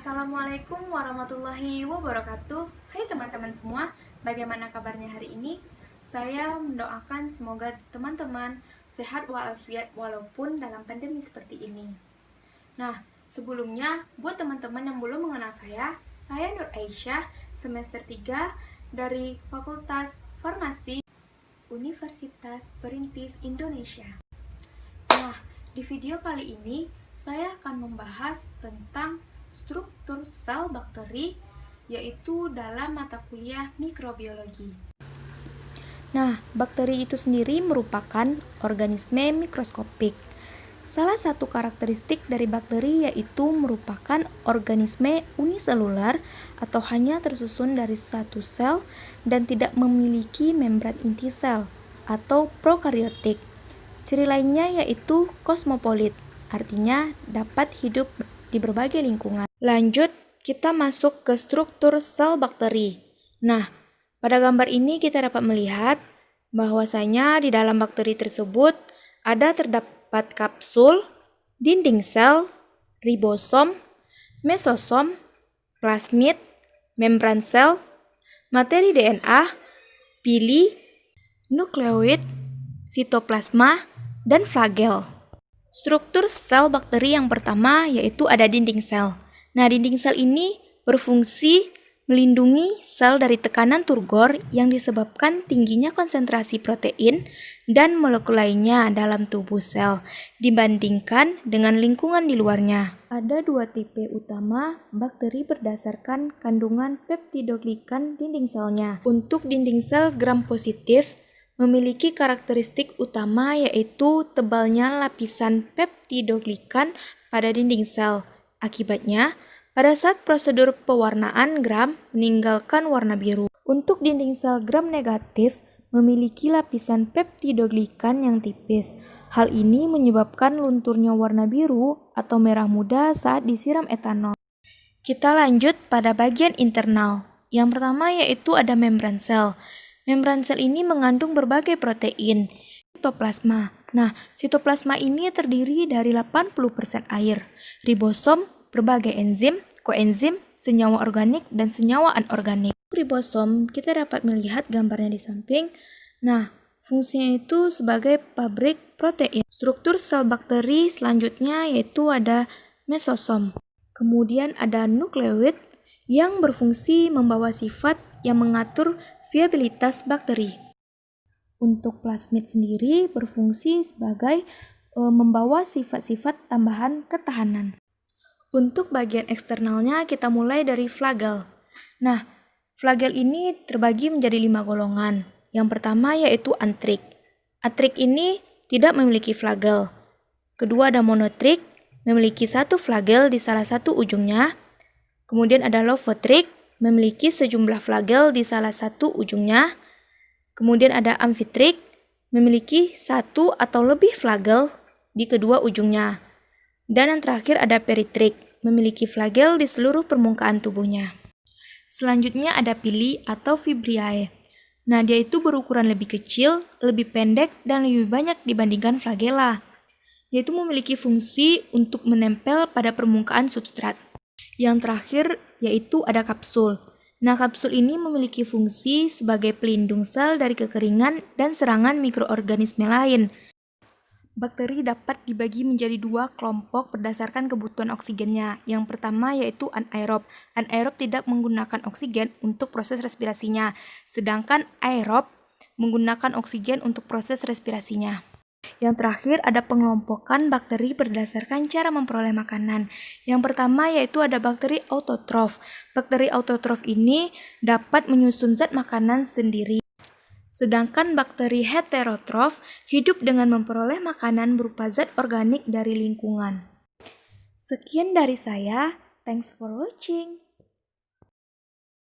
Assalamualaikum warahmatullahi wabarakatuh. Hai teman-teman semua, bagaimana kabarnya hari ini? Saya mendoakan semoga teman-teman sehat walafiat walaupun dalam pandemi seperti ini. Nah, sebelumnya buat teman-teman yang belum mengenal saya Nur Aisyah, semester 3 dari Fakultas Farmasi Universitas Perintis Indonesia. Nah, di video kali ini saya akan membahas tentang struktur sel bakteri, yaitu dalam mata kuliah mikrobiologi. Nah, bakteri itu sendiri merupakan organisme mikroskopik. Salah satu karakteristik dari bakteri yaitu merupakan organisme uniselular atau hanya tersusun dari satu sel dan tidak memiliki membran inti sel atau prokariotik. Ciri lainnya yaitu kosmopolit, artinya dapat hidup di berbagai lingkungan. Lanjut, kita masuk ke struktur sel bakteri. Nah, pada gambar ini kita dapat melihat bahwasanya di dalam bakteri tersebut terdapat kapsul, dinding sel, ribosom, mesosom, plasmid, membran sel, materi DNA, pili, nukleoid, sitoplasma, dan flagel. Struktur sel bakteri yang pertama yaitu ada dinding sel. Nah, dinding sel ini berfungsi melindungi sel dari tekanan turgor yang disebabkan tingginya konsentrasi protein dan molekul lainnya dalam tubuh sel dibandingkan dengan lingkungan di luarnya. Ada dua tipe utama bakteri berdasarkan kandungan peptidoglikan dinding selnya. Untuk dinding sel gram positif memiliki karakteristik utama yaitu tebalnya lapisan peptidoglikan pada dinding sel. Akibatnya, pada saat prosedur pewarnaan gram meninggalkan warna biru. Untuk dinding sel gram negatif memiliki lapisan peptidoglikan yang tipis. Hal ini menyebabkan lunturnya warna biru atau merah muda saat disiram etanol. Kita lanjut pada bagian internal. Yang pertama yaitu ada membran sel. Membran sel ini mengandung berbagai protein. Sitoplasma. Nah, sitoplasma ini terdiri dari 80% air, ribosom, berbagai enzim, koenzim, senyawa organik, dan senyawa anorganik. Ribosom, kita dapat melihat gambarnya di samping. Nah, fungsinya itu sebagai pabrik protein. Struktur sel bakteri selanjutnya yaitu ada mesosom. Kemudian ada nukleoid yang berfungsi membawa sifat yang mengatur viabilitas bakteri. Untuk plasmid sendiri berfungsi sebagai membawa sifat-sifat tambahan ketahanan. Untuk bagian eksternalnya kita mulai dari flagel. Nah, flagel ini terbagi menjadi 5 golongan. Yang pertama yaitu antrik. Antrik ini tidak memiliki flagel. Kedua ada monotrik, memiliki satu flagel di salah satu ujungnya. Kemudian ada lofotrik, memiliki sejumlah flagel di salah satu ujungnya. Kemudian ada amfitrik, memiliki satu atau lebih flagel di kedua ujungnya. Dan yang terakhir ada peritrik, memiliki flagel di seluruh permukaan tubuhnya. Selanjutnya ada pili atau fibriae. Nah, dia itu berukuran lebih kecil, lebih pendek, dan lebih banyak dibandingkan flagella. Yaitu memiliki fungsi untuk menempel pada permukaan substrat. Yang terakhir yaitu ada kapsul. Nah, kapsul ini memiliki fungsi sebagai pelindung sel dari kekeringan dan serangan mikroorganisme lain. Bakteri dapat dibagi menjadi dua kelompok berdasarkan kebutuhan oksigennya. Yang pertama yaitu anaerob. Anaerob tidak menggunakan oksigen untuk proses respirasinya, sedangkan aerob menggunakan oksigen untuk proses respirasinya. Yang terakhir ada pengelompokan bakteri berdasarkan cara memperoleh makanan. Yang pertama yaitu ada bakteri autotrof. Bakteri autotrof ini dapat menyusun zat makanan sendiri. Sedangkan bakteri heterotrof hidup dengan memperoleh makanan berupa zat organik dari lingkungan. Sekian dari saya. Thanks for watching.